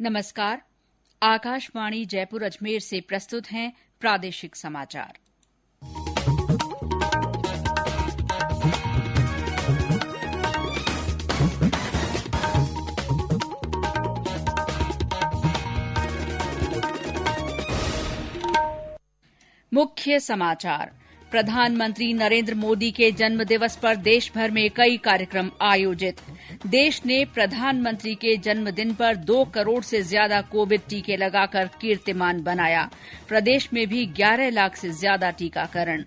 नमस्कार। आकाशवाणी जयपुर अजमेर से प्रस्तुत हैं प्रादेशिक समाचार। मुख्य समाचार। प्रधानमंत्री नरेंद्र मोदी के जन्मदिवस पर देश भर में कई कार्यक्रम आयोजित। देश ने प्रधानमंत्री के जन्मदिन पर 2 करोड़ से ज्यादा कोविड टीके लगाकर कीर्तिमान बनाया। प्रदेश में भी 11 लाख से ज्यादा टीकाकरण।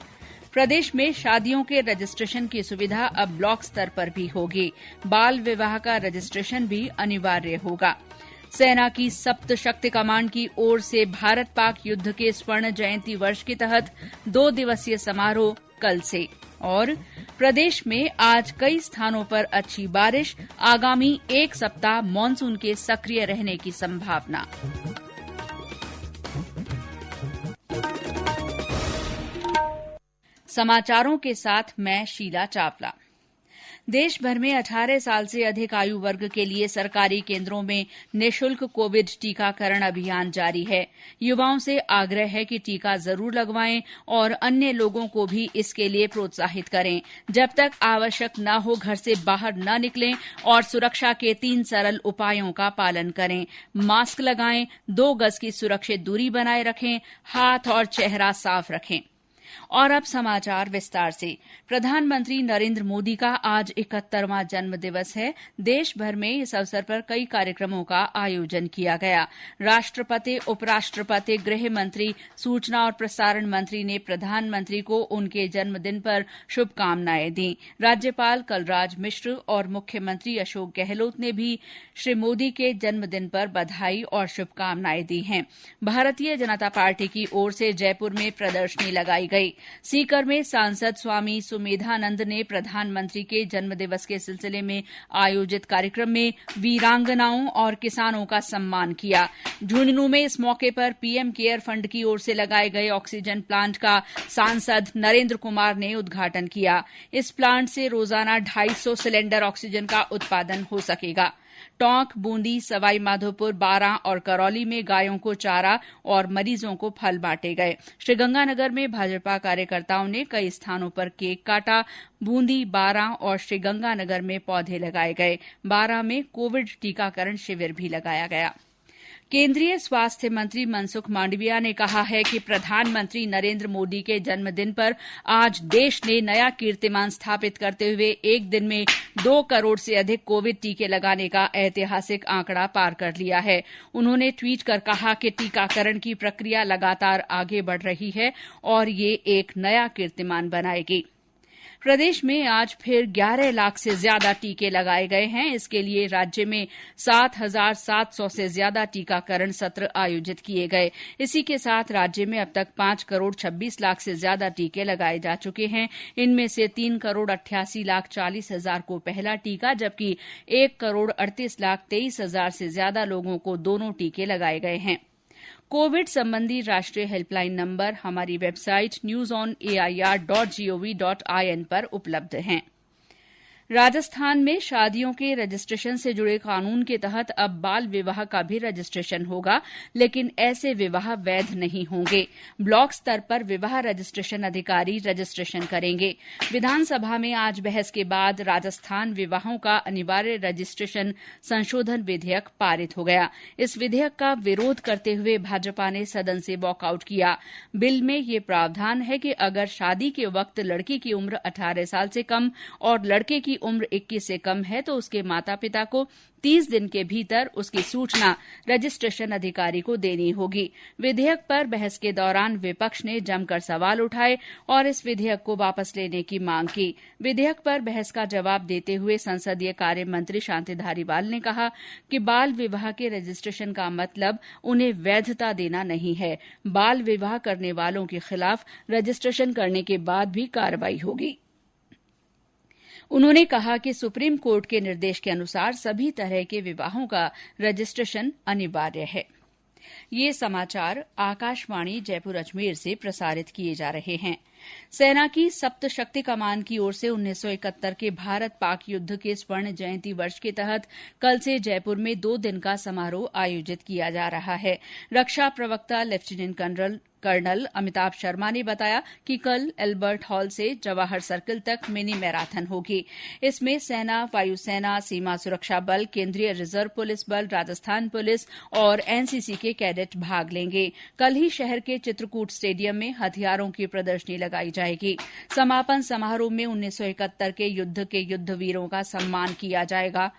प्रदेश में शादियों के रजिस्ट्रेशन की सुविधा अब ब्लॉक स्तर पर भी होगी। बाल विवाह का रजिस्ट्रेशन भी अनिवार्य होगा। सेना की सप्त शक्ति कमांड की ओर से भारत पाक युद्ध के स्वर्ण जयंती वर्ष के तहत 2 दिवसीय समारोह कल से। और प्रदेश में आज कई स्थानों पर अच्छी बारिश, आगामी 1 सप्ताह मानसून के सक्रिय रहने की संभावना। समाचारों के साथ मैं शीला चावला। देश भर में 18 साल से अधिक आयु वर्ग के लिए सरकारी केंद्रों में निःशुल्क कोविड टीकाकरण अभियान जारी है। युवाओं से आग्रह है कि टीका जरूर लगवाएं और अन्य लोगों को भी इसके लिए प्रोत्साहित करें। जब तक आवश्यक न हो घर से बाहर न निकलें और सुरक्षा के 3 सरल उपायों का पालन करें। मास्क लगाएं, 2 गज की सुरक्षित दूरी बनाए रखें, हाथ और चेहरा साफ रखें। और अब समाचार विस्तार से। प्रधानमंत्री नरेंद्र मोदी का आज 71वां जन्म दिवस है। देश भर में इस अवसर पर कई कार्यक्रमों का आयोजन किया गया। राष्ट्रपति, उपराष्ट्रपति, गृह मंत्री, सूचना और प्रसारण मंत्री ने प्रधानमंत्री को उनके जन्मदिन पर शुभकामनाएं दी। राज्यपाल कलराज मिश्र और मुख्यमंत्री अशोक गहलोत ने भी श्री मोदी के जन्मदिन पर बधाई और शुभकामनाएं दी हैं। भारतीय जनता पार्टी की ओर से जयपुर में प्रदर्शनी लगाई गई। सीकर में सांसद स्वामी सुमेधानंद ने प्रधानमंत्री के जन्मदिवस के सिलसिले में आयोजित कार्यक्रम में वीरांगनाओं और किसानों का सम्मान किया। झुंझुनू में इस मौके पर पीएम केयर फंड की ओर से लगाए गए ऑक्सीजन प्लांट का सांसद नरेंद्र कुमार ने उद्घाटन किया। इस प्लांट से रोजाना 250 सिलेंडर ऑक्सीजन का उत्पादन हो सकेगा। टोंक, बूंदी, सवाई माधोपुर, बारां और करौली में गायों को चारा और मरीजों को फल बांटे गए। श्रीगंगानगर में भाजपा कार्यकर्ताओं ने कई स्थानों पर केक काटा। बूंदी, बारां और श्रीगंगानगर में पौधे लगाए गए। बारां में कोविड टीकाकरण शिविर भी लगाया गया। केंद्रीय स्वास्थ्य मंत्री मनसुख मांडविया ने कहा है कि प्रधानमंत्री नरेंद्र मोदी के जन्मदिन पर आज देश ने नया कीर्तिमान स्थापित करते हुए एक दिन में 2 करोड़ से अधिक कोविड टीके लगाने का ऐतिहासिक आंकड़ा पार कर लिया है। उन्होंने ट्वीट कर कहा कि टीकाकरण की प्रक्रिया लगातार आगे बढ़ रही है और ये एक नया कीर्तिमान बनाएगी। प्रदेश में आज फिर 11 लाख से ज्यादा टीके लगाए गए हैं। इसके लिए राज्य में 7,700 से ज्यादा टीकाकरण सत्र आयोजित किए गए। इसी के साथ राज्य में अब तक 5 करोड़ 26 लाख से ज्यादा टीके लगाए जा चुके हैं। इनमें से 3 करोड़ 88 लाख 40 हजार को पहला टीका, जबकि 1 करोड़ 38 लाख 23 हजार से ज्यादा लोगों को दोनों टीके लगाए गए हैं। कोविड संबंधी राष्ट्रीय हेल्पलाइन नंबर हमारी वेबसाइट newsonair.gov.in पर उपलब्ध हैं। राजस्थान में शादियों के रजिस्ट्रेशन से जुड़े कानून के तहत अब बाल विवाह का भी रजिस्ट्रेशन होगा, लेकिन ऐसे विवाह वैध नहीं होंगे। ब्लॉक स्तर पर विवाह रजिस्ट्रेशन अधिकारी रजिस्ट्रेशन करेंगे। विधानसभा में आज बहस के बाद राजस्थान विवाहों का अनिवार्य रजिस्ट्रेशन संशोधन विधेयक पारित हो गया। इस विधेयक का विरोध करते हुए भाजपा ने सदन से वॉकआउट किया। बिल में ये प्रावधान है कि अगर शादी के वक्त लड़की की उम्र 18 साल से कम और लड़के की उम्र 21 से कम है तो उसके माता पिता को 30 दिन के भीतर उसकी सूचना रजिस्ट्रेशन अधिकारी को देनी होगी। विधेयक पर बहस के दौरान विपक्ष ने जमकर सवाल उठाए और इस विधेयक को वापस लेने की मांग की। विधेयक पर बहस का जवाब देते हुए संसदीय कार्य मंत्री शांति धारीवाल ने कहा कि बाल विवाह के रजिस्ट्रेशन का मतलब उन्हें वैधता देना नहीं है। बाल विवाह करने वालों के खिलाफ रजिस्ट्रेशन करने के बाद भी कार्रवाई होगी। उन्होंने कहा कि सुप्रीम कोर्ट के निर्देश के अनुसार सभी तरह के विवाहों का रजिस्ट्रेशन अनिवार्य है। ये समाचार आकाशवाणी जयपुर अजमेर से प्रसारित किए जा रहे हैं। सेना की सप्तशक्ति कमान की ओर से 1971 के भारत पाक युद्ध के स्वर्ण जयंती वर्ष के तहत कल से जयपुर में 2 दिन का समारोह आयोजित किया जा रहा है। रक्षा प्रवक्ता लेफ्टिनेंट कर्नल अमिताभ शर्मा ने बताया कि कल एल्बर्ट हॉल से जवाहर सर्किल तक मिनी मैराथन होगी। इसमें सेना, वायुसेना, सीमा सुरक्षा बल, केंद्रीय रिजर्व पुलिस बल, राजस्थान पुलिस और एनसीसी के कैडेट भाग लेंगे। कल ही शहर के चित्रकूट स्टेडियम में हथियारों की प्रदर्शनी लगाई जाएगी। समापन समारोह में 1971 के युद्ध वीरों का सम्मान किया जाएगा।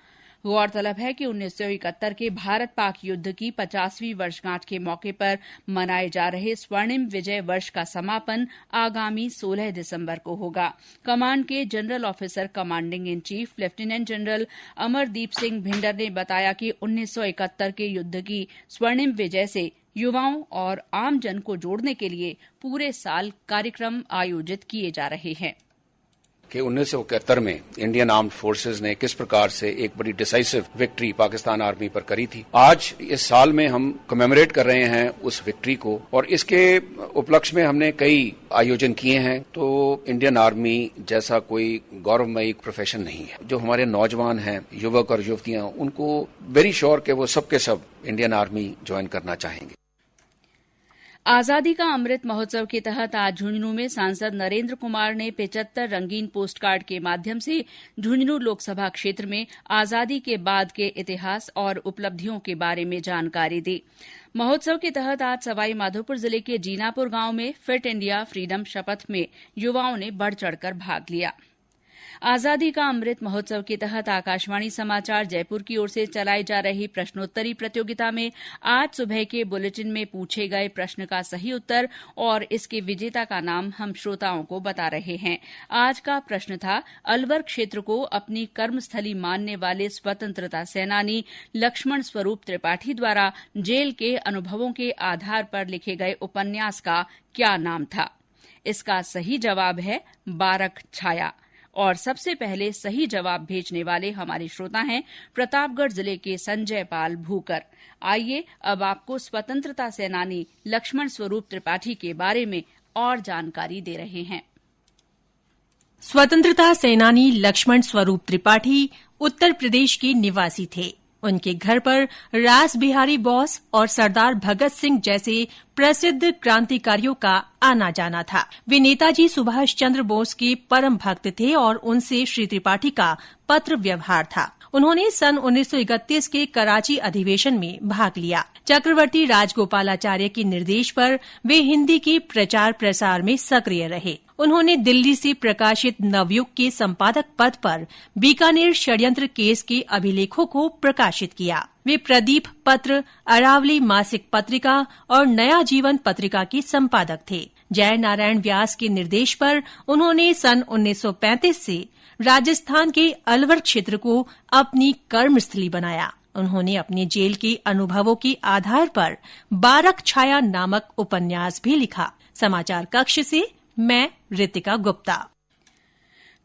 गौरतलब है कि 1971 के भारत पाक युद्ध की 50वीं वर्षगांठ के मौके पर मनाए जा रहे स्वर्णिम विजय वर्ष का समापन आगामी 16 दिसंबर को होगा। कमान के general officer commanding in chief lieutenant general Amardeep Singh Bhinder ने बताया कि 1971 के युद्ध की स्वर्णिम विजय से युवाओं और आमजन को जोड़ने के लिए पूरे साल कार्यक्रम आयोजित किए जा रहे हैं। कि 1971 में इंडियन आर्म्ड फोर्सेस ने किस प्रकार से एक बड़ी डिसाइसिव विक्ट्री पाकिस्तान आर्मी पर करी थी। आज इस साल में हम कमेमोरेट कर रहे हैं उस विक्ट्री को और इसके उपलक्ष्य में हमने कई आयोजन किए हैं। तो इंडियन आर्मी जैसा कोई गौरवमयी प्रोफेशन नहीं है। जो हमारे नौजवान हैं, युवक और युवतियां, उनको वेरी श्योर कि वो सब के सब इंडियन आर्मी ज्वाइन करना चाहेंगे। आजादी का अमृत महोत्सव के तहत आज झुंझुनू में सांसद नरेंद्र कुमार ने 75 रंगीन पोस्ट कार्ड के माध्यम से झुंझुनू लोकसभा क्षेत्र में आजादी के बाद के इतिहास और उपलब्धियों के बारे में जानकारी दी। महोत्सव के तहत आज सवाई माधोपुर जिले के जीनापुर गांव में फिट इंडिया फ्रीडम शपथ में युवाओं ने बढ़ चढ़कर भाग लिया। आजादी का अमृत महोत्सव के तहत आकाशवाणी समाचार जयपुर की ओर से चलाई जा रही प्रश्नोत्तरी प्रतियोगिता में आज सुबह के बुलेटिन में पूछे गए प्रश्न का सही उत्तर और इसके विजेता का नाम हम श्रोताओं को बता रहे हैं। आज का प्रश्न था, अलवर क्षेत्र को अपनी कर्मस्थली मानने वाले स्वतंत्रता सेनानी लक्ष्मण स्वरूप त्रिपाठी द्वारा जेल के अनुभवों के आधार पर लिखे गए उपन्यास का क्या नाम था। इसका सही जवाब है बारक छाया। और सबसे पहले सही जवाब भेजने वाले हमारे श्रोता हैं प्रतापगढ़ जिले के संजय पाल भूकर। आइए अब आपको स्वतंत्रता सेनानी लक्ष्मण स्वरूप त्रिपाठी के बारे में और जानकारी दे रहे हैं। स्वतंत्रता सेनानी लक्ष्मण स्वरूप त्रिपाठी उत्तर प्रदेश के निवासी थे। उनके घर पर रास बिहारी बोस और सरदार भगत सिंह जैसे प्रसिद्ध क्रांतिकारियों का आना जाना था। वे नेताजी सुभाष चंद्र बोस के परम भक्त थे और उनसे श्री त्रिपाठी का पत्र व्यवहार था। उन्होंने सन 1931 के कराची अधिवेशन में भाग लिया। चक्रवर्ती राजगोपालाचार्य के निर्देश पर वे हिंदी के प्रचार प्रसार में सक्रिय रहे। उन्होंने दिल्ली से प्रकाशित नवयुग के संपादक पद पर बीकानेर षड्यंत्र केस के अभिलेखों को प्रकाशित किया। वे प्रदीप पत्र, अरावली मासिक पत्रिका और नया जीवन पत्रिका के संपादक थे। जय नारायण व्यास के निर्देश पर उन्होंने सन 1935 से राजस्थान के अलवर क्षेत्र को अपनी कर्मस्थली बनाया। उन्होंने अपने जेल के अनुभवों के आधार पर बारक छाया नामक उपन्यास भी लिखा। समाचार कक्ष से मैं रितिका गुप्ता।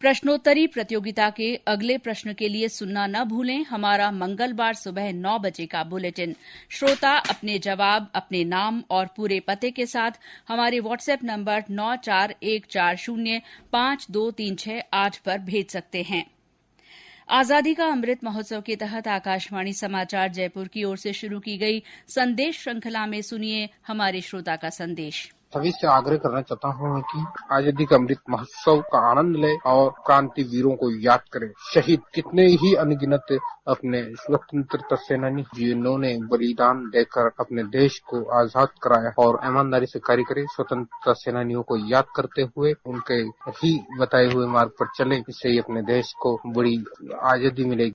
प्रश्नोत्तरी प्रतियोगिता के अगले प्रश्न के लिए सुनना न भूलें हमारा मंगलवार सुबह 9 बजे का बुलेटिन। श्रोता अपने जवाब अपने नाम और पूरे पते के साथ हमारे व्हाट्सएप नंबर 9414052368 पर भेज सकते हैं। आजादी का अमृत महोत्सव के तहत आकाशवाणी समाचार जयपुर की ओर से शुरू की गई संदेश श्रृंखला में सुनिए हमारे श्रोता का संदेश। सभी से आग्रह करना चाहता हूँ कि आजादी का अमृत महोत्सव का आनंद लें और क्रांति वीरों को याद करें। शहीद कितने ही अनगिनत अपने स्वतंत्रता सेनानी जिन्होंने बलिदान देकर अपने देश को आजाद कराया और ईमानदारी से कार्य करे। स्वतंत्रता सेनानियों को याद करते हुए उनके ही बताए हुए मार्ग पर चले, इससे अपने देश को बड़ी आजादी मिलेगी।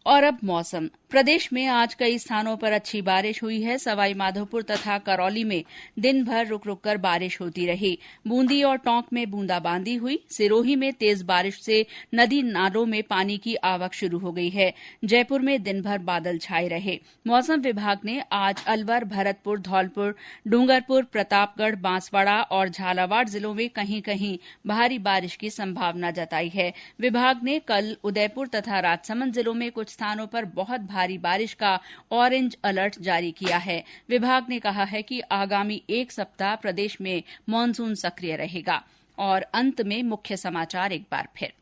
और अब मौसम। प्रदेश में आज कई स्थानों पर अच्छी बारिश हुई है। सवाई माधोपुर तथा करौली में दिन भर रुक रुक कर बारिश होती रही। बूंदी और टोंक में बूंदाबांदी हुई। सिरोही में तेज बारिश से नदी नालों में पानी की आवक शुरू हो गई है। जयपुर में दिन भर बादल छाए रहे। मौसम विभाग ने आज अलवर, भरतपुर, धौलपुर, डूंगरपुर, प्रतापगढ़, बांसवाड़ा और झालावाड़ जिलों में कहीं कहीं भारी बारिश की संभावना जताई है। विभाग ने कल उदयपुर तथा राजसमंद जिलों में कुछ स्थानों पर बहुत भारी बारिश का ऑरेंज अलर्ट जारी किया है। विभाग ने कहा है कि आगामी एक सप्ताह प्रदेश में मानसून सक्रिय रहेगा। और अंत में मुख्य समाचार एक बार फिर।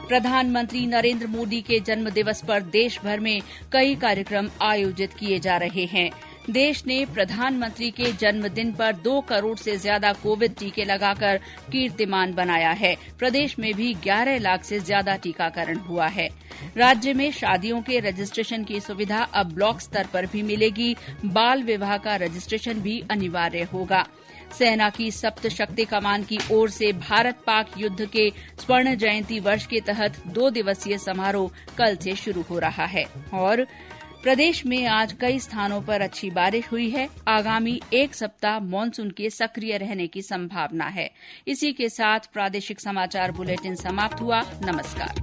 प्रधानमंत्री नरेंद्र मोदी के जन्म दिवस पर देश भर में कई कार्यक्रम आयोजित किए जा रहे हैं। देश ने प्रधानमंत्री के जन्मदिन पर 2 करोड़ से ज्यादा कोविड टीके लगाकर कीर्तिमान बनाया है। प्रदेश में भी 11 लाख से ज्यादा टीकाकरण हुआ है। राज्य में शादियों के रजिस्ट्रेशन की सुविधा अब ब्लॉक स्तर पर भी मिलेगी। बाल विवाह का रजिस्ट्रेशन भी अनिवार्य होगा। सेना की सप्त शक्ति कमान की ओर से भारत पाक युद्ध के स्वर्ण जयंती वर्ष के तहत 2 दिवसीय समारोह कल से शुरू हो रहा है। और प्रदेश में आज कई स्थानों पर अच्छी बारिश हुई है। आगामी एक सप्ताह मानसून के सक्रिय रहने की संभावना है। इसी के साथ प्रादेशिक समाचार बुलेटिन समाप्त हुआ। नमस्कार।